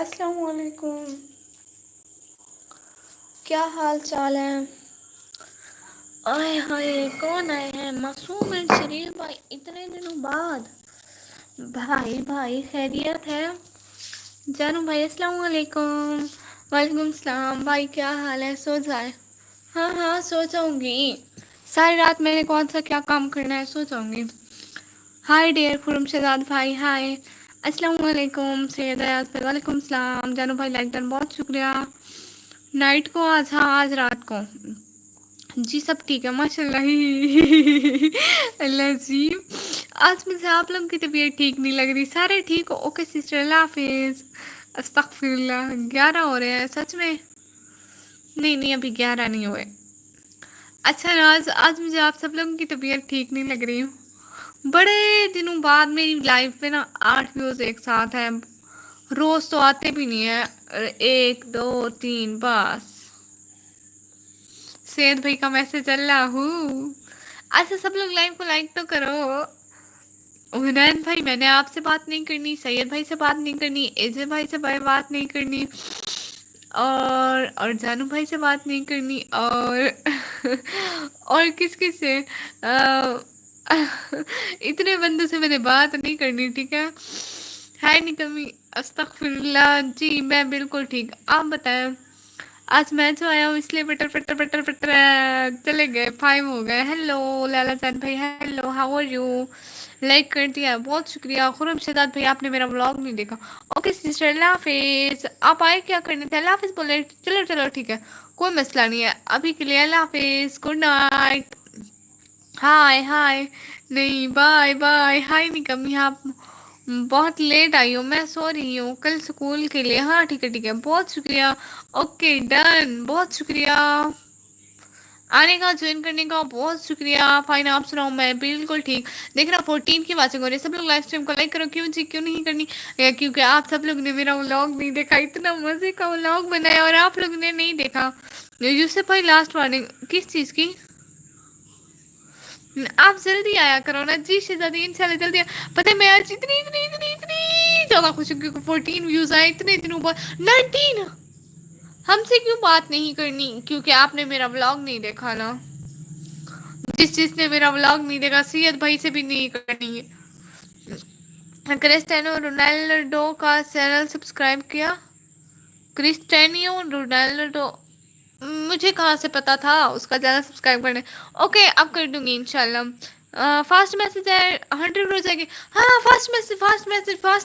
السلام علیکم، کیا حال چال ہے؟ آئے ہائے کون آئے ہیں؟ معصوم اینڈ شریف بھائی، اتنے دنوں بعد۔ بھائی خیریت ہے؟ جانو بھائی السلام علیکم۔ وعلیکم السلام بھائی، کیا حال ہے؟ سو جائے؟ ہاں سو جاؤں گی، ساری رات میں نے کون سا کیا کام کرنا ہے، سو جاؤں گی۔ ہائی ڈیئر خرم شہزاد بھائی، ہائی السلام علیکم سید ایاز بھائی، وعلیکم السلام جانو بھائی، لائک ڈن، بہت شکریہ۔ نائٹ کو آج رات کو جی سب ٹھیک ہے ماشاء اللہ۔ اللہ جی، آج مجھے آپ لوگوں کی طبیعت ٹھیک نہیں لگ رہی، سارے ٹھیک ہو؟ اوکے سسٹر، اللہ حافظ۔ استغفر اللہ، 11 ہو رہے ہیں سچ میں؟ نہیں ابھی 11 نہیں ہوئے۔ اچھا ناز، آج مجھے آپ سب لوگوں کی طبیعت ٹھیک نہیں لگ رہی، بڑے دنوں بعد میری لائف میں نا 8 ویوز ایک ساتھ ہیں، روز تو آتے بھی نہیں ہیں، 1 2 3 بس۔ سید بھائی کا میسج اللہ ہوں۔ اچھا سب لوگ لائف کو لائک تو کرو۔ حنین بھائی، میں نے آپ سے بات نہیں کرنی، سید بھائی سے بات نہیں کرنی، ایجے بھائی سے بات نہیں کرنی، اور جانو بھائی سے بات نہیں کرنی، اور کس سے اتنے بندوں سے میں نے بات نہیں کرنی، ٹھیک ہے؟ نہیں کمی، استغفر اللہ جی، میں بالکل ٹھیک، آپ بتائیں۔ آج میں جو آیا ہوں اس لیے پٹر چلے گئے، 5 ہو گئے۔ ہیلو لالا جان بھائی، hello how are you? Like کر دیا، بہت شکریہ۔ خرم شہزاد بھائی، آپ نے میرا ولاگ نہیں دیکھا، اوکے سسٹر، اللہ حافظ۔ آپ آئے کیا کرنے تھے؟ اللہ حافظ بولے، چلو ٹھیک ہے، کوئی مسئلہ نہیں ہے، ابھی کے لیے اللہ حافظ، گڈ نائٹ۔ ہائے نہیں، بائے ہائے نہیں کمی، آپ بہت لیٹ آئی ہو، میں سو رہی ہوں کل اسکول کے لیے۔ ہاں ٹھیک ہے، بہت شکریہ، اوکے ڈن، بہت شکریہ آنے کا، جوائن کرنے کا، بہت شکریہ۔ فائن، آپ سناؤ؟ میں بالکل ٹھیک۔ دیکھنا 14 کی واچنگ ہو رہی ہے، سب لوگ لائف اسٹریم کو لائک کرو، کیوں نہیں کرنی؟ کیونکہ آپ سب لوگ نے میرا ولاگ نہیں دیکھا، اتنا مزے کا ولاگ بنایا اور آپ لوگ نے نہیں دیکھا۔ یوسف بھائی لاسٹ وارننگ کس چیز کی؟ آپ جلدی آیا کرو نا جی شہزادی، انشاءاللہ جلدی پتہ ہے میں آج اتنی زیادہ خوش ہوں کیونکہ 14 ویوز آئے اتنے دنوں بعد۔ 19 ہم سے کیوں بات نہیں کرنی؟ کیونکہ آپ نے میرا ولاگ نہیں دیکھا نا، جس نے میرا ولاگ نہیں دیکھا سید بھائی سے بھی نہیں کرنی ہے۔ کرسٹیانو رونالڈو کا چینل سبسکرائب کیا؟ کرسٹیانو رونالڈو، مجھے کہاں سے پتا تھا اس کا چینل سبسکرائب کرنے؟ اوکے اب کر دوں گی انشاءاللہ۔ فاسٹ میسج ہے 100 ہو جائے گی۔ ہاں فاسٹ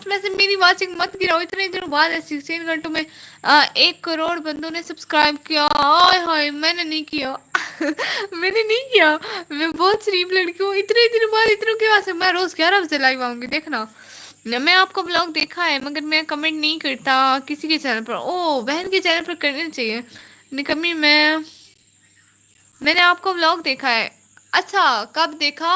میسج میری واچنگ مت گراؤ، اتنے دنوں بعد ہے 16 گھنٹوں میں 1 کروڑ بندوں نے سبسکرائب کیا۔ ہائے میں نے نہیں کیا میں بہت شریف لڑکی ہوں، اتنے دنوں بعد اتنوں کے واسطے میں روز 11 بجے لائیو آؤں گی، دیکھنا۔ میں آپ کا بلاگ دیکھا ہے مگر میں کمنٹ نہیں کرتا کسی کے چینل پر، او بہن کے چینل پر کرنا چاہیے نکمی۔ میں نے آپ کو بلاگ دیکھا ہے۔ اچھا کب دیکھا؟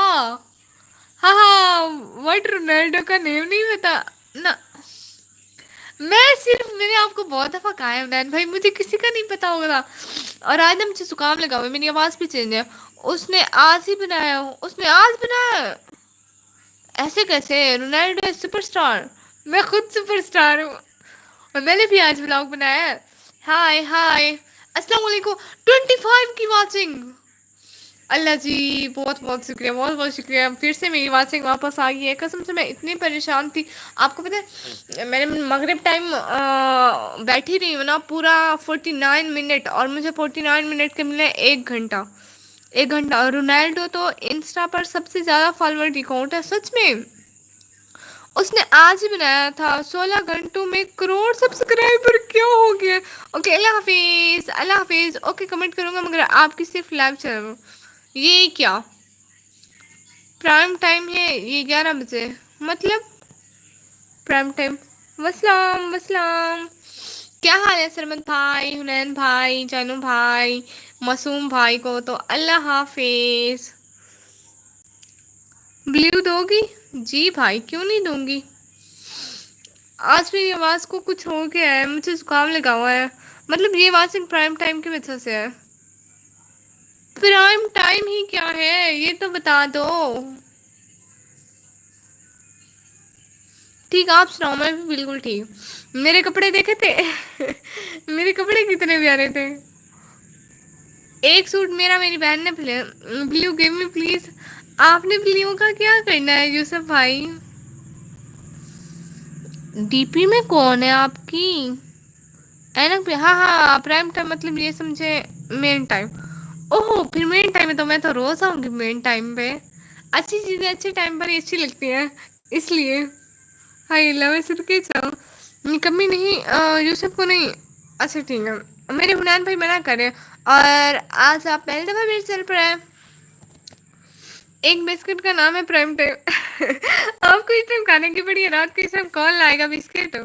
ہاں وٹ رونالڈو کا نیم نہیں پتا نا، میں نے آپ کو بہت دفعہ کہا ہے عمران بھائی، مجھے کسی کا نہیں پتا ہوگا۔ اور آج نا مجھے زکام لگا ہوا ہے، میری آواز بھی چینج ہے۔ اس نے آج بنایا ایسے کیسے؟ رونالڈو ہے سپر اسٹار، میں خود سپر اسٹار ہوں اور میں نے بھی آج ولاگ بنایا ہے۔ ہائے السلام علیکم، 25 کی واچنگ، اللہ جی بہت شکریہ، پھر سے میری واچنگ واپس آئی ہے، قسم سے میں اتنی پریشان تھی۔ آپ کو پتہ ہے میں نے مغرب ٹائم بیٹھی رہی ہوں نا پورا 49 منٹ، اور مجھے 49 منٹ کے ملے 1 گھنٹہ۔ رونالڈو تو انسٹا پر سب سے زیادہ فالوور اکاؤنٹ ہے، سچ میں اس نے آج ہی بنایا تھا 16 گھنٹوں میں کروڑ سبسکرائبر، کیا ہو گیا؟ اوکے اللہ حافظ، اوکے کمنٹ کروں گا مگر آپ کی صرف لائیو چلو۔ یہ کیا پرائم ٹائم ہے؟ یہ 11 بجے مطلب پرائم ٹائم۔ وسلام، کیا حال ہے سرمد بھائی، حنین بھائی، جانو بھائی، معصوم بھائی کو تو اللہ حافظ۔ بلیو دو گی؟ جی بھائی کیوں نہیں دوں گی، آج میری آواز کو کچھ ہو گیا ہے، مجھے زکام لگا ہوا ہے، مطلب یہ واچنگ پرائم ٹائم کی وجہ سے ہے۔ پرائم ٹائم ہی کیا ہے یہ تو بتا دو۔ ٹھیک آپ سناؤ؟ میں بھی بالکل ٹھیک۔ میرے کپڑے دیکھے تھے میرے کپڑے کتنے پیارے تھے. ایک سوٹ میرا میری بہن نے بلیو گیو می پلیز. آپ نے بلیو کا کیا کرنا ہے یوسف بھائی؟ ڈی پی میں کون ہے آپ کی؟ اینک پہ ہاں ہاں پرائم ٹائم مطلب یہ سمجھے مین ٹائم. اوہ پھر مین ٹائم ہے تو میں تو روز آؤں گی مین ٹائم پہ. اچھی چیزیں اچھے ٹائم پر ہی اچھی لگتی ہیں اس لیے. ہائی اللہ میں صدقے جاؤں کمی نہیں یوسف کو نہیں. اچھا ٹھیک ہے میرے حنان بھائی منع کرے. اور آج آپ پہلی دفعہ میرے چل پڑے ہیں. ایک بسکٹ کا نام ہے پرائم ٹائم. آپ کو اس ٹائم کھانے کی پڑی ہے رات کو اس ٹائم کون لائے گا بسکٹ؟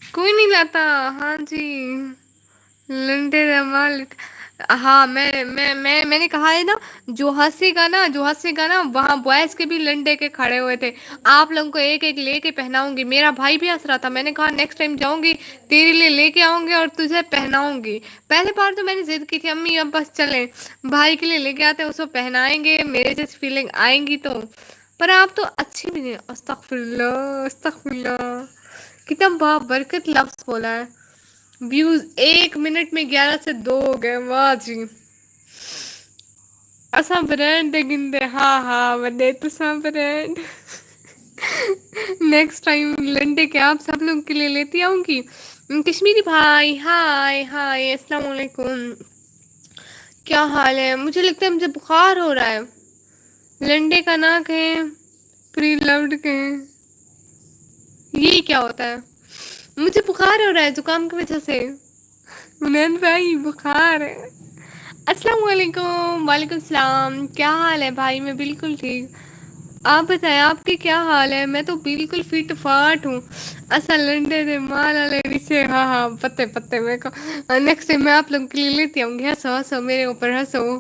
کوئی نہیں لاتا. ہاں جی لنڈے دمال. ہاں میں نے کہا ہے نا جو ہنسے گا نا وہاں بوائز کے بھی لنڈے کے کھڑے ہوئے تھے. آپ لوگوں کو ایک ایک لے کے پہناؤں گی. میرا بھائی بھی ہنس رہا تھا. میں نے کہا نیکسٹ ٹائم جاؤں گی تیرے لیے لے کے آؤں گی اور تجھے پہناؤں گی. پہلے بار تو میں نے ضد کی تھی امی اب بس چلیں بھائی کے لیے لے کے آتے اس کو پہنائیں گے میرے جیسی فیلنگ آئیں گی تو. پر آپ تو اچھی بھی نہیں. استغفر اللہ استغفر اللہ. کتنا با برکت لفظ بولا ہے. ویوز 1 منٹ میں 11 سے 2 ہو گئے. واہ جی اساں برانڈ دے گندے ہاں ہاں ودے تساں برانڈ. نیکسٹ ٹائم لنڈے کے آپ سب لوگ کے لیے لیتی آؤں گی. کشمیری بھائی ہائے ہائے السلام علیکم. کیا حال ہے؟ مجھے لگتا ہے مجھے بخار ہو رہا ہے. لنڈے کا نا کہیں پری لوڈ کہیں. یہ کیا ہوتا ہے؟ مجھے بخار ہو رہا ہے زکام کی وجہ سے. منان بھائی بخار ہے. السلام علیکم. وعلیکم السلام. کیا حال ہے بھائی؟ میں بالکل ٹھیک. آپ بتائیں آپ کی کیا حال ہے؟ میں تو بالکل فٹ فاٹ ہوں. اصل لنڈے دے مال والے سے ہاں ہاں پتے میرے کو نیکسٹ ٹائم میں آپ لوگ کے لیے لیتی آؤں گی. ہنسو ہنسو میرے اوپر ہنسو.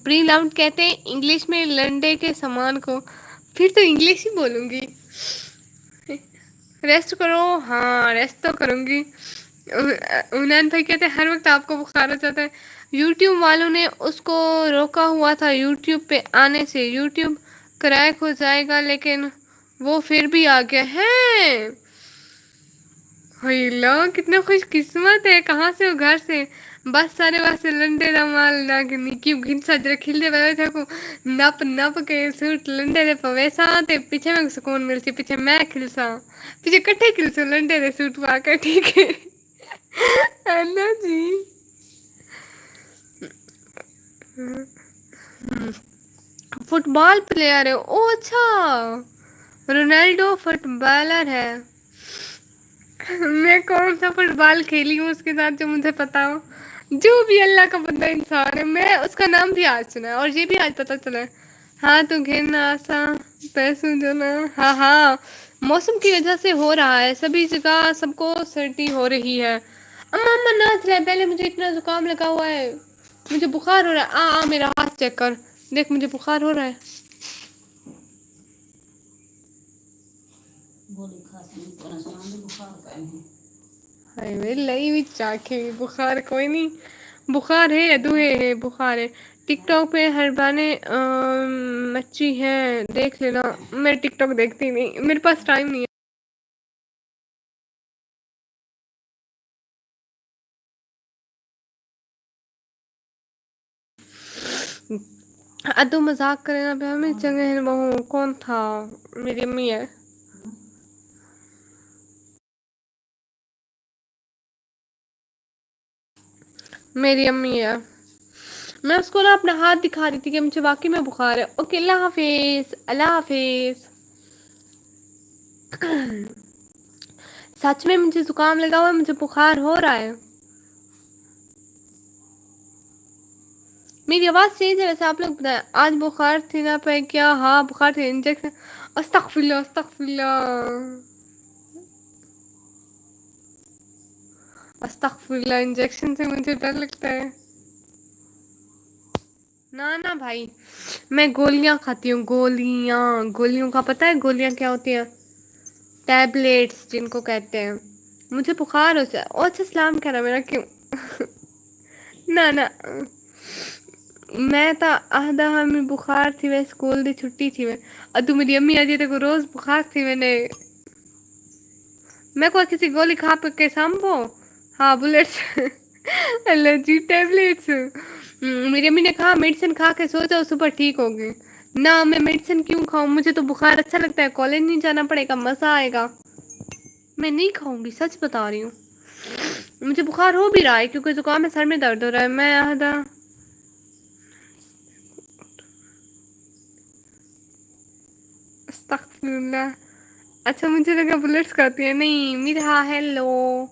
پری لاؤنڈ کہتے ہیں انگلش میں لنڈے کے سامان کو. پھر تو انگلش ہی بولوں گی. ریسٹ کرو. ہاں ریسٹ تو کروں گی. عنان بھائی کہتے ہیں ہر وقت آپ کو بخار ہو جاتا ہے. یوٹیوب والوں نے اس کو روکا ہوا تھا یوٹیوب پہ آنے سے. یوٹیوب کریک ہو جائے گا لیکن وہ پھر بھی آ گیا ہے. ہائی اللہ کتنا خوش قسمت ہے. کہاں سے ہو؟ گھر سے. بس سارے واسے لنڈے دا مال کی گھنسا جرا کھلے والے تھے کو نپ نپ کے سوٹ لنڈے دے پویسا تے پیچھے میں سکون ملتی پیچھے میں کھلساں پیچھے کٹھے کھلسو لنڈے دے سوٹ پا کے ٹھیک ہے. ہیلو جی. فٹ بال پلیئر ہے او اچھا. رونالڈو فٹ بالر ہے. میں کون سا فٹ بال کھیلی ہوں اس کے ساتھ جو مجھے پتا ہو. جو بھی اللہ کا بندہ انسان ہے. میں اس کا نام بھی آج سنا ہے اور یہ بھی آج پتا چلا ہے. ہاں تو گھیرنا آسا پیسوں جو نا ہاں ہاں موسم کی وجہ سے ہو رہا ہے. سبھی جگہ سب کو سردی ہو رہی ہے. اما ناچ رہے پہلے مجھے اتنا زکام لگا ہوا ہے. مجھے بخار ہو رہا ہے. میرا ہاتھ چیک کر دیکھ مجھے بخار ہو رہا ہے. ہائے لئی بھی چاکھی بخار کوئی نہیں. بخار ہے ادوے ہے بخار ہے. ٹک ٹاک پہ ہر بانے مچی ہے دیکھ لینا. میں ٹک ٹاک دیکھتی نہیں میرے پاس ٹائم نہیں ہے. ادو مذاق کرے نا ب ہمیں جگہ بہ کون تھا میری امی ہے. میری امی ہے. میں اس کو نا اپنا ہاتھ دکھا رہی تھی کہ مجھے واقعی میں بخار ہے. اوکے اللہ حافظ اللہ حافظ. سچ میں مجھے زکام لگا ہوا ہے. مجھے بخار ہو رہا ہے. میری آواز صحیح ہے ویسے آپ لوگ بتائیں آج بخار تھی نا پہ کیا ہاں بخار تھے انجیکشن استغفر اللہ استغفر اللہ استغفر اللہ انجیکشن سے مجھے ڈر لگتا ہے. نہ نہ بھائی میں گولیاں کھاتی ہوں. گولیوں کا پتہ ہے گولیاں کیا ہوتی ہیں؟ ٹیبلیٹس جن کو کہتے ہیں. مجھے بخار ہو جا اچھا سلام کرا میرا کیوں نہ نہ میں تو آہدہ ہمیں بخار تھی و اسکول دی چھٹی تھی و ا تو میری امی آ جی تے کو روز بخار تھی میں نے میں کوئی کسی گولی کھا پہ کے سامبو. ہاں بلیٹس. Allergy tablets. میری امی نے کہا میڈیسن کھا کے سو جاؤ صبح ٹھیک ہوگی. نہ میں میڈیسن کیوں کھاؤں, مجھے تو بخار اچھا لگتا ہے, کالج نہیں جانا پڑے گا, مزہ آئے گا. میں نہیں کھاؤں گی, سچ بتا رہی ہوں. مجھے بخار ہو بھی رہا ہے کیونکہ زکام میں سر میں درد ہو رہا ہے. میں آدھا استغفر اللہ. اچھا مجھے لگا بلیٹس کھاتی ہیں. نہیں میرا ہیلو.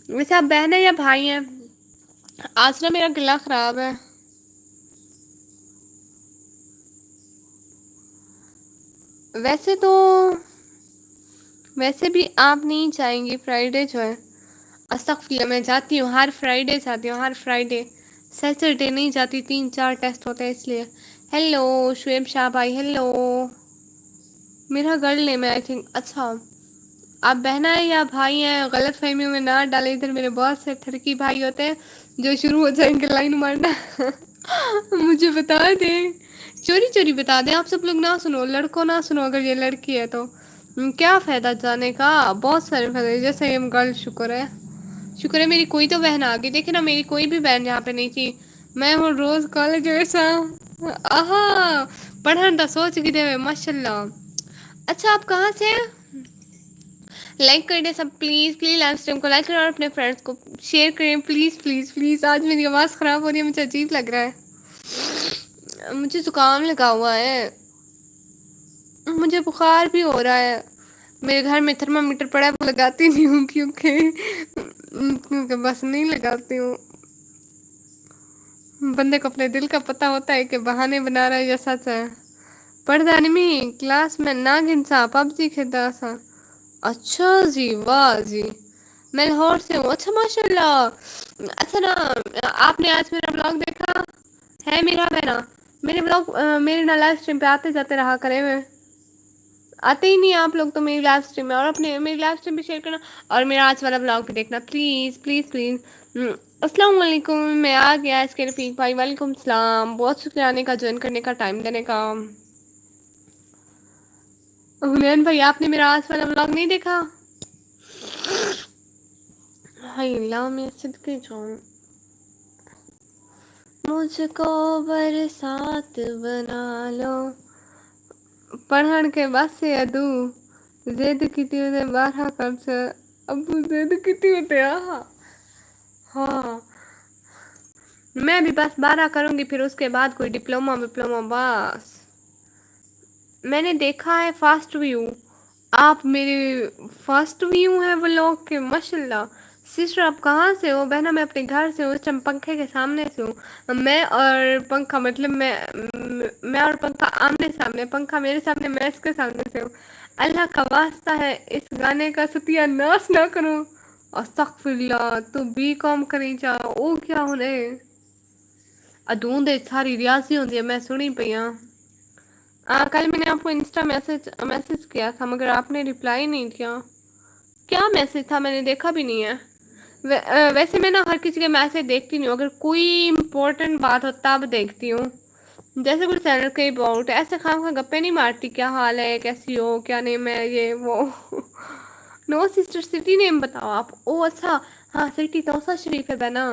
ویسے آپ بہن ہیں یا بھائی ہیں؟ آج نا میرا گلا خراب ہے. ویسے بھی آپ نہیں چاہیں گی فرائیڈے جو ہے. استغفر اللہ, میں جاتی ہوں ہر فرائیڈے جاتی ہوں, ہر فرائیڈے. سیٹرڈے نہیں جاتی, 3-4 ٹیسٹ ہوتے ہیں اس لیے. ہیلو شعیب شاہ بھائی ہیلو. میرا گرل نیم ہے آئی تھنک. اچھا آپ بہنا ہیں یا بھائی ہیں, غلط فہمیوں میں نہ ڈالیں. ادھر میرے بہت سے ٹھرکی بھائی ہوتے ہیں جو شروع ہو جائیں گے لائن مارنا. مجھے بتا دیں, چوری چوری بتا دیں. آپ سب لوگ نہ سنو, لڑکوں نہ سنو, اگر یہ لڑکی ہے تو کیا فائدہ جانے کا. بہت سارے فائدے, جیسے ہم گرل شکر ہے. شکر ہے میری کوئی تو بہن آ گئی. دیکھے نا میری کوئی بھی بہن یہاں پہ نہیں تھی. میں ہوں روز کالج جیسا. آہا پڑھن دا سوچ گدے ہوئے ماشاء اللہ. اچھا آپ کہاں سے ہیں؟ لائک کر دیں سب پلیز پلیز. لائف اسٹریم کو لائک کریں اور اپنے فرینڈس کو شیئر کریں پلیز پلیز پلیز. آج میری آواز خراب ہو رہی ہے, مجھے عجیب لگ رہا ہے. مجھے زکام لگا ہوا ہے. مجھے بخار بھی ہو رہا ہے. میرے گھر میں تھرما میٹر پڑا ہے, وہ لگاتی نہیں ہوں کیونکہ بس نہیں لگاتی ہوں. بندے کو اپنے دل کا پتہ ہوتا ہے کہ بہانے بنا رہا ہے یا سچ ہے. پڑھدا نہیں کلاس میں نا گنسا پب جی کھیلتا سا. اچھا جی, واہ جی. میں لاہور سے ہوں. اچھا ماشاء اللہ. اچھا نا آپ نے آج میرا بلاگ دیکھا ہے میرا بہنا. میرے بلاگ میرے نا لائف اسٹریم پہ آتے جاتے رہا کرے ہوئے. آتے ہی نہیں آپ لوگ تو میری لائف اسٹریم میں, اور اپنے میری لائف اسٹریم بھی شیئر کرنا. اور میرا آج والا بلاگ بھی دیکھنا پلیز پلیز پلیز. السلام علیکم. میں آ گیا اس کے رفیق بھائی. وعلیکم السلام. بہت شکریہ آنے کا, جوائن کرنے کا, ٹائم دینے کا. حنین بھائی آپ نے میرا آج والا بلاگ نہیں دیکھا؟ ہائی اللہ میں صدقے جاؤں. مجھ کو برسات بنا لو. پڑھن کے بس سے ادو زید کی نے 12 خرچ ابو زید کی ہوتے. ہاں میں بھی بس 12 کروں گی, پھر اس کے بعد کوئی ڈپلومہ وپلومہ بس. میں نے دیکھا ہے فاسٹ ویو. آپ میرے فرسٹ ویو ہیں بلاگ کے ماشاء اللہ. سسٹر آپ کہاں سے ہو؟ بہنا میں اپنے گھر سے ہوں, اس ٹائم پنکھے کے سامنے سے ہوں. میں اور پنکھا مطلب میں اور پنکھا آمنے سامنے. پنکھا میرے سامنے, میں اس کے سامنے سے ہوں. اللہ کا واسطہ ہے اس گانے کا ستیہ ناش نہ کرو. استغفر اللہ. تو بی کام کری جا او کیا ہونے ادوں دے ساری ریاضی ہوندی ہے, میں سنی پئی ہاں. کل میں نے آپ کو انسٹا میسج کیا تھا مگر آپ نے رپلائی نہیں کیا. کیا میسج تھا؟ میں نے دیکھا بھی نہیں ہے. ویسے میں نا ہر کسی کے میسج دیکھتی نہیں ہوں, اگر کوئی امپورٹنٹ بات ہو تب دیکھتی ہوں. جیسے کچھ سینڈ کئی باؤٹ ایسے خام خواہ گپے نہیں مارتی. کیا حال ہے, کیسی ہو, کیا نیم ہے, یہ وہ. نو سسٹر سٹی نیم بتاؤ آپ. او اچھا ہاں سٹی توسا شریف ہے بہنا.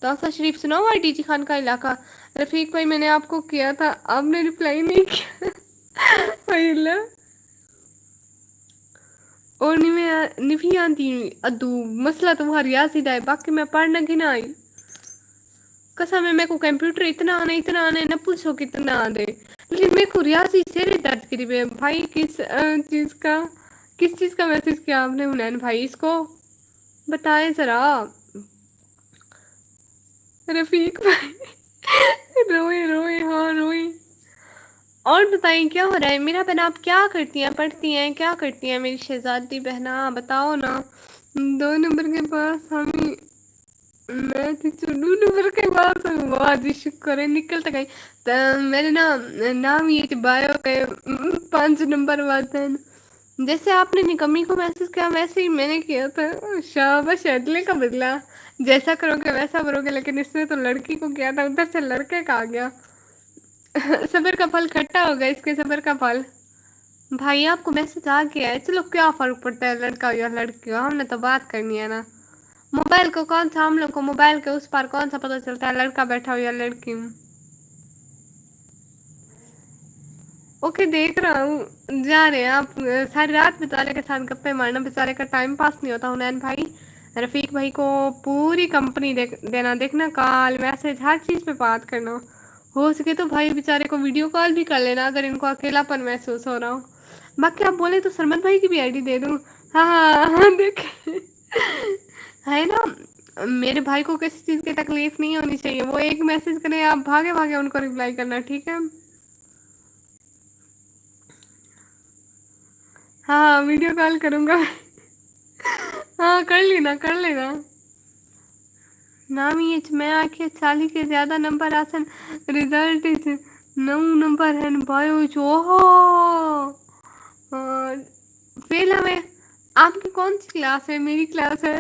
توسا شریف سنا ہوا ہے ٹی جی خان کا علاقہ. رفیق بھائی میں نے آپ کو کیا تھا, آپ نے رپلائی نہیں کیا. اللہ اور نہیں آتی ادو مسئلہ تمہاری ریاضی دا ہے, باقی میں پڑھنا کی نہ آئی. قسم ہے میرے کو کمپیوٹر اتنا آنے نہ پوچھو کتنا آنے. لیکن میرے کو ریاضی سر درد کری ہوئی ہے بھائی. کس چیز کا میسج کیا آپ نے حنین بھائی, اس کو بتائیں ذرا. رفیق بھائی روئے روئے ہاں روئے. اور بتائیں کیا ہو رہا ہے میرا بہن. آپ کیا کرتی ہیں, پڑھتی ہیں, کیا کرتی ہیں میری شہزادی بہنا, بتاؤ نا. 2 نمبر کے پاس ہم میں چلو نمبر کے بعد جی شکر ہے نکل تو گئی. میرے نام یہ بایو پہ 5 نمبر بعد ہے. جیسے آپ نے نکمی کو میسج کیا ویسے ہی میں نے کیا تھا. شاباش ادلے کا بدلہ. جیسا کرو گے ویسا بھرو گے, لیکن اس نے تو لڑکی کو کیا تھا, ادھر سے لڑکے کا آ گیا. صبر کا پھل کھٹا ہوگا, اس کے صبر کا پھل. بھائی آپ کو میسج آ گیا ہے، چلو کیا فرق پڑتا ہے لڑکا ہو یا لڑکی ہو، ہم نے تو بات کرنی ہے نا۔ موبائل کو کون سا ہم لوگ کو موبائل کے اس پر کون سا پتہ چلتا ہے لڑکا بیٹھا ہو یا لڑکی ہوں؟ اوکے دیکھ رہا ہوں، جا رہے ہیں آپ ساری رات بیچارے کے ساتھ گپے مارنا، بیچارے کا ٹائم پاس نہیں ہوتا۔ حنین بھائی رفیق بھائی کو پوری کمپنی دینا، دیکھنا کال میسج ہر چیز پہ بات کرنا، ہو سکے تو بھائی بیچارے کو ویڈیو کال بھی کر لینا اگر ان کو اکیلا پن محسوس ہو رہا ہو۔ باقی آپ بولے تو سرمد بھائی کی بھی آئی ڈی دے دوں۔ ہاں ہاں ہاں دیکھیں ہے نا، میرے بھائی کو کسی چیز کی تکلیف نہیں ہونی چاہیے، وہ ایک میسج کریں آپ بھاگے بھاگے ان کو رپلائی کرنا، ٹھیک ہے؟ ہاں ویڈیو کال کروں گا ہاں کر لینا کر لینا۔ نام یہ میں آکھے چالی کے زیادہ نمبر آسن رزلٹ نو نمبر ہے بایو اوہو فیل ہوئے۔ آپ کی کون سی کلاس ہے؟ میری کلاس ہے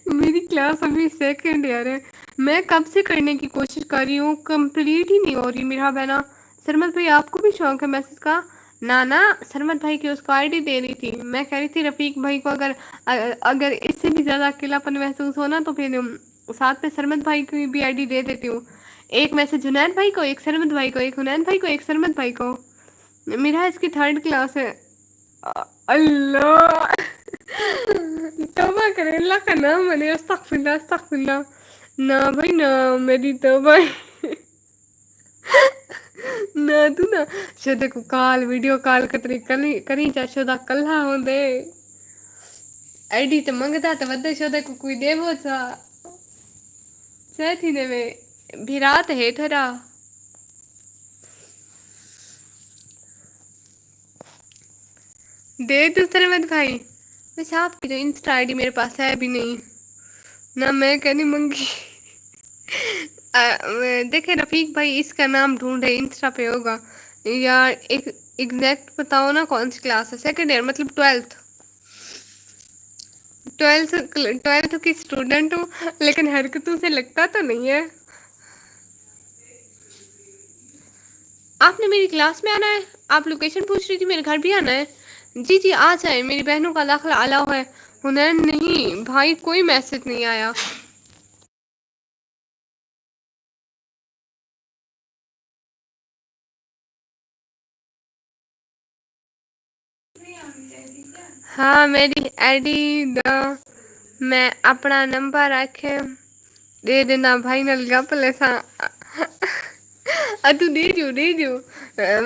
میری کلاس ابھی سیکنڈ ایئر ہے، میں کب سے کرنے کی کوشش کر رہی ہوں، کمپلیٹ ہی نہیں ہو رہی میرا بہنا۔ سرمت بھائی آپ کو بھی شوق ہے میسج کا؟ نانا سرمت بھائی کی اس کو آئی ڈی دے رہی تھی، میں کہہ رہی تھی رفیق بھائی کو اگر اس سے بھی زیادہ اکیلا پن محسوس ہونا تو پھر ساتھ میں سرمت بھائی کی بھی آئی ڈی دے دیتی ہوں، ایک میسج جنید بھائی کو، ایک سرمت بھائی کو، ایک حنین بھائی کو، ایک سرمت بھائی کو۔ میرا اس کی تھرڈ کلاس ہے۔ اللہ توبہ کرے، اللہ کا نام لے، استغفر اللہ استغفر اللہ۔ نہ بھائی نہ، میری توبہ نہ تو نہ شدہ کو کال ویڈیو کال کتری کری چا شدہ کلہ ہوں دے ایڈی تو منگتا تو ودے شدہ کو کوئی دے وہ تھا تھی نے میں بھی رات ہے تھوڑا دے دو سرمت بھائی۔ ویسے آپ کی تو انسٹا آئی ڈی میرے پاس ہے بھی نہیں، نہ میں کہنی منگی دیکھیں رفیق بھائی اس کا نام ڈھونڈے انسٹا پہ ہوگا، یا ایک ایگزیکٹ بتاؤ نا کون سی کلاس ہے؟ سیکنڈ ایئر مطلب ٹویلتھ کی اسٹوڈنٹ ہوں، لیکن حرکتوں سے لگتا تو نہیں ہے۔ آپ نے میری کلاس میں آنا ہے؟ آپ لوکیشن پوچھ رہی تھی، میرے گھر بھی آنا ہے؟ جی جی آ جائیں، میری بہنوں کا داخلہ الاؤ ہے۔ حنین نہیں بھائی کوئی میسج نہیں آیا۔ ہاں میری آئی ڈی میں اپنا نمبر رکھے دے دینا بھائی نل گپ لے سا تو دے دیو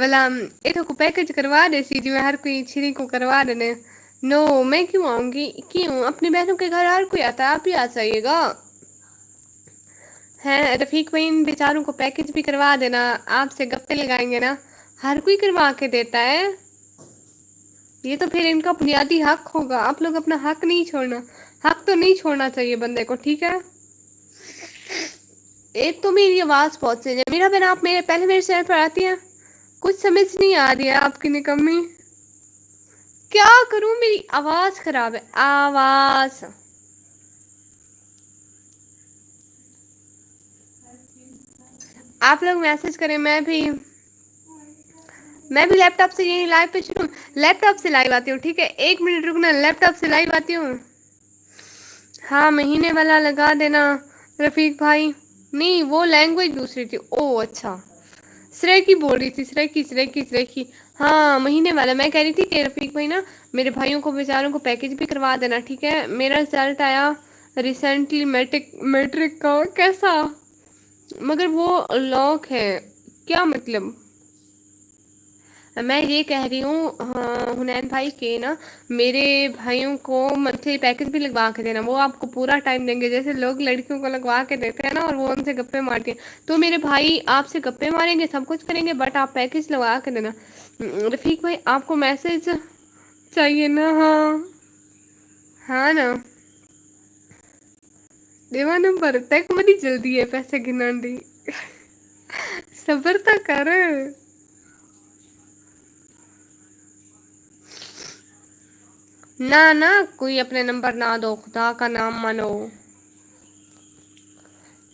بلا اتھوں کو پیکج کروا دے سی جو ہر کوئی چھری کو کروا دینے۔ نو میں کیوں آؤں گی؟ کیوں؟ اپنی بہنوں کے گھر ہر کوئی آتا ہے، آپ بھی آ جائیے گا۔ ہیں رفیق بھائی ان بیچاروں کو پیکج بھی کروا دینا، آپ سے گپے لگائیں گے نا، ہر کوئی کروا کے دیتا ہے، یہ تو پھر ان کا بنیادی حق ہوگا، آپ لوگ اپنا حق نہیں چھوڑنا، حق تو نہیں چھوڑنا چاہیے بندے کو، ٹھیک ہے؟ ایک تو میری آواز بہت سہی ہے میرا بہن، آپ میرے پہلے میرے چینل پر آتی ہیں؟ کچھ سمجھ نہیں آ رہی ہے آپ کی نکمی، کیا کروں میری آواز خراب ہے، آواز آپ لوگ میسج کریں، میں بھی لیپ ٹاپ سے یہی لائو پہ شروع لیپ ٹاپ سے لائیو آتی ہوں، ٹھیک ہے؟ 1 منٹ رکنا، لیپ ٹاپ سے لائیو آتی ہوں۔ ہاں مہینے والا لگا دینا رفیق بھائی، نہیں وہ لینگویج دوسری تھی، او اچھا سریکی بول رہی تھی، سریکی ہاں مہینے والا، میں کہہ رہی تھی کہ رفیق بھائی نا میرے بھائیوں کو بیچاروں کو پیکج بھی کروا دینا، ٹھیک ہے؟ میرا رزلٹ آیا ریسنٹلی میٹرک کا، کیسا؟ مگر وہ لاک ہے، کیا مطلب؟ میں یہ کہہ رہی ہوں حنین بھائی کے نا میرے بھائیوں کو منتھلی پیکج بھی لگوا کے دینا، وہ آپ کو پورا ٹائم دیں گے، جیسے لوگ لڑکیوں کو لگوا کے دیتے ہیں نا اور وہ ان سے گپے مارتی ہیں، تو میرے بھائی آپ سے گپے ماریں گے، سب کچھ کریں گے، بٹ آپ پیکج لگوا کے دینا۔ رفیق بھائی آپ کو میسج چاہیے نا؟ ہاں ہاں نا دیوا نمبر تک بڑی جلدی ہے پیسے گنان دی صبر تو کر۔ نہ کوئی اپنے نمبر نہ دو، خدا کا نام مانو۔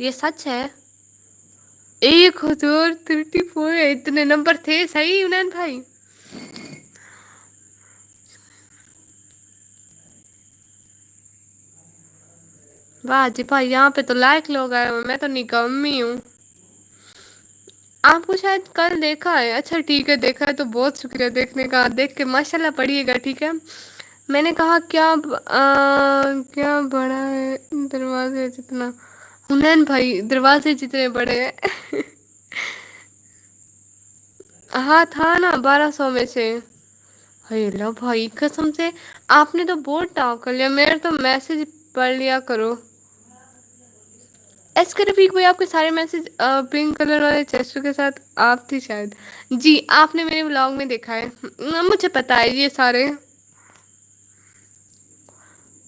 یہ سچ ہے؟ 1034 اتنے نمبر تھے صحیح عنان بھائی؟ واہ جی بھائی یہاں پہ تو لائق لوگ آئے ہوئے، میں تو نکمی ہوں. آپ کو شاید کل دیکھا ہے. اچھا ٹھیک ہے، دیکھا ہے تو بہت شکریہ دیکھنے کا. دیکھ کے ماشاء اللہ پڑھیے گا ٹھیک ہے. میں نے کہا کیا بڑا ہے دروازے جتنا. حنین بھائی دروازے جتنے بڑے ہیں. ہاں تھا نا 1200 میں سے. ہائی اللہ بھائی قسم سے آپ نے تو بہت ٹاپ کر لیا. میرا تو میسج پڑھ لیا کرو. ایس کے رفیق بھائی آپ کے سارے میسج پنک کلر والے چیسٹر کے ساتھ آپ تھی شاید. جی آپ نے میرے بلاگ میں دیکھا ہے. مجھے پتا ہے یہ سارے.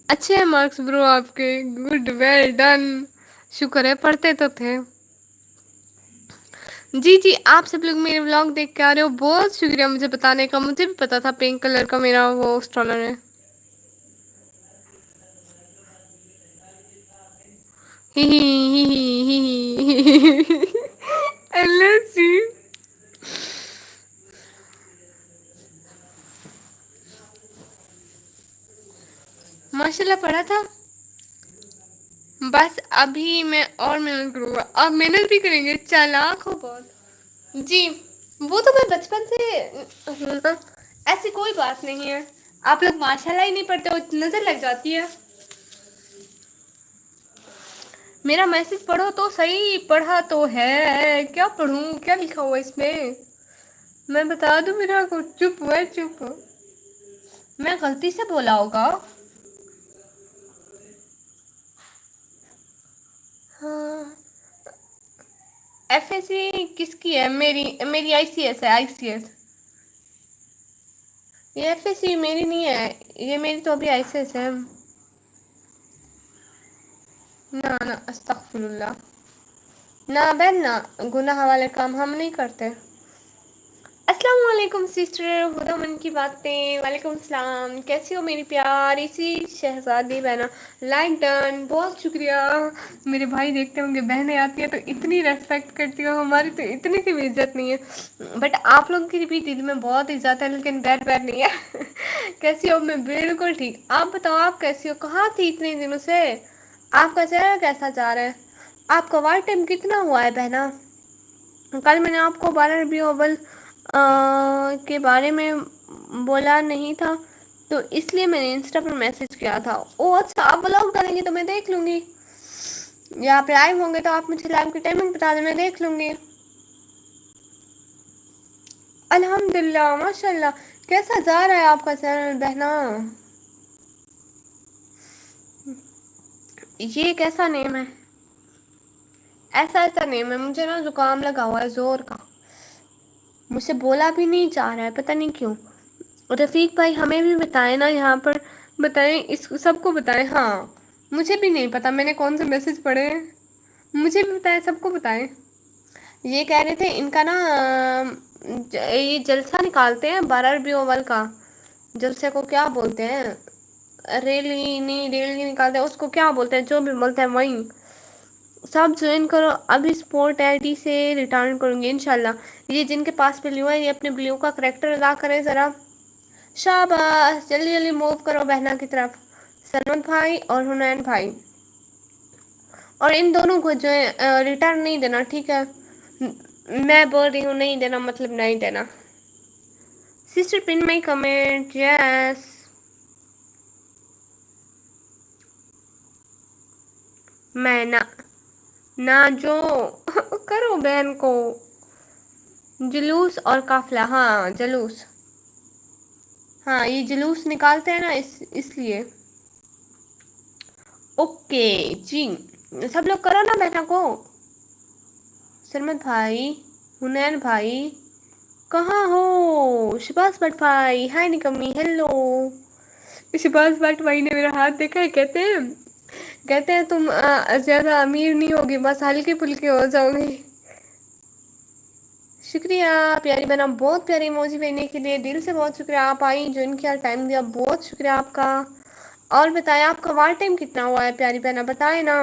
اچھے ہیں مارکس برو آپ کے. Good well done. شکر ہے پڑھتے تو تھے. جی جی آپ سب لوگ میرے بلاگ دیکھ کے آ رہے ہو. بہت شکریہ مجھے بتانے کا. مجھے بھی پتا تھا پنک کلر کا میرا وہ اسٹالر ہے. اللہ جی ماشاء اللہ پڑھا تھا. بس ابھی میں اور محنت کروں گا. آپ محنت بھی کریں گے؟ چالاک ہو بہت. جی وہ تو میں بچپن سے ایسی کوئی بات نہیں ہے. آپ لوگ ماشاء اللہ ہی نہیں پڑھتے ہو نظر لگ جاتی ہے. میرا میسج پڑھو تو صحیح. پڑھا تو ہے. کیا پڑھوں کیا لکھا ہوا اس میں. میں بتا دوں میرا کو چپ ہے چپ. میں غلطی سے بولا ہوگا. ہاں ایف ایس سی کس کی ہے؟ میری آئی سی ایس ہے. آئی سی ایس. یہ ایف ایس سی میری نہیں ہے. یہ میری تو ابھی آئی سی ایس ہے. نہ نہ استغفر اللہ. نہ بہن نہ گناہ والے کام ہم نہیں کرتے. السلام علیکم سسٹر خدا من کی باتیں. وعلیکم السلام. کیسی ہو میری پیاری سی شہزادی بہنا؟ Like done. بہت شکریہ. میرے بھائی دیکھتے ہوں گے بہنیں آتی ہیں تو اتنی ریسپیکٹ کرتی ہوں. ہماری تو اتنی سی بھی عزت نہیں ہے. بٹ آپ لوگوں کی بھی دل میں بہت عزت ہے لیکن بیٹ نہیں ہے. کیسی ہو؟ میں بالکل ٹھیک. آپ بتاؤ آپ کیسی ہو؟ کہاں تھی اتنے دنوں سے؟ آپ کا چہرہ کیسا جا رہا ہے؟ آپ کا واچ ٹائم کتنا ہوا ہے بہنا؟ کل میں نے آپ کو 12 ربیع الاول کے بارے میں بولا نہیں تھا تو اس لیے میں نے انسٹا پر میسج کیا تھا. او اچھا آپ بلاگ ڈالیں گے تو میں دیکھ لوں گی. یا آپ لائیو ہوں گے تو آپ مجھے لائیو کی ٹائمنگ بتا دیں میں دیکھ لوں گی. الحمد للہ ماشاء اللہ. کیسا جا رہا ہے آپ کا چینل بہنا؟ یہ کیسا نیم ہے؟ ایسا نیم ہے. مجھے نا زکام لگا ہوا ہے زور کا. مجھ سے بولا بھی نہیں جا رہا ہے پتہ نہیں کیوں. رفیق بھائی ہمیں بھی بتائیں نا یہاں پر. بتائیں اس سب کو بتائیں. ہاں مجھے بھی نہیں پتا میں نے کون سے میسج پڑھے ہیں. مجھے بھی بتائیں سب کو بتائیں. یہ کہہ رہے تھے ان کا نا یہ جلسہ نکالتے ہیں 12 ربیع الاول کا. جلسے کو کیا بولتے ہیں؟ ریلی نہیں ریلی نکالتے اس کو کیا بولتے ہیں؟ جو بھی بولتے ہیں وہیں. سب جوائن کرو ابھی. اسپورٹ آئی ڈی سے ریٹرن کروں گی انشاء اللہ. یہ جن کے پاس بلیو ہے یہ اپنے بلیو کا کریکٹر ادا کرے ذرا. شاباش جلدی جلدی موو کرو بہنا کی طرف. سلمان بھائی اور حنین بھائی. اور ان دونوں کو جو ہے ریٹرن نہیں دینا ٹھیک ہے. میں بول رہی ہوں نہیں دینا مطلب نہیں دینا. سسٹر پن مائی کمنٹ یس. میں نہ جو کرو بہن کو. جلوس اور قافلہ ہاں جلوس. ہاں یہ جلوس نکالتے ہیں نا اس لیے. اوکے جی سب لوگ کرو نا بہنا کو. سرمت بھائی حنین بھائی کہاں ہو؟ شباز بٹ بھائی ہائی نکمی ہیلو. شباز بٹ بھائی نے میرا ہاتھ دیکھا ہے کہتے ہیں تم زیادہ امیر نہیں ہوگی بس ہلکے پھلکے ہو جاؤ گی. شکریہ پیاری بہنا بہت پیاری اموجی بھیجنے کے لیے دل سے بہت شکریہ. آپ آئی جوائن کیا ٹائم دیا بہت شکریہ آپ کا. اور بتائیں آپ کا وار ٹائم کتنا ہوا ہے پیاری بہنا بتائیں نا.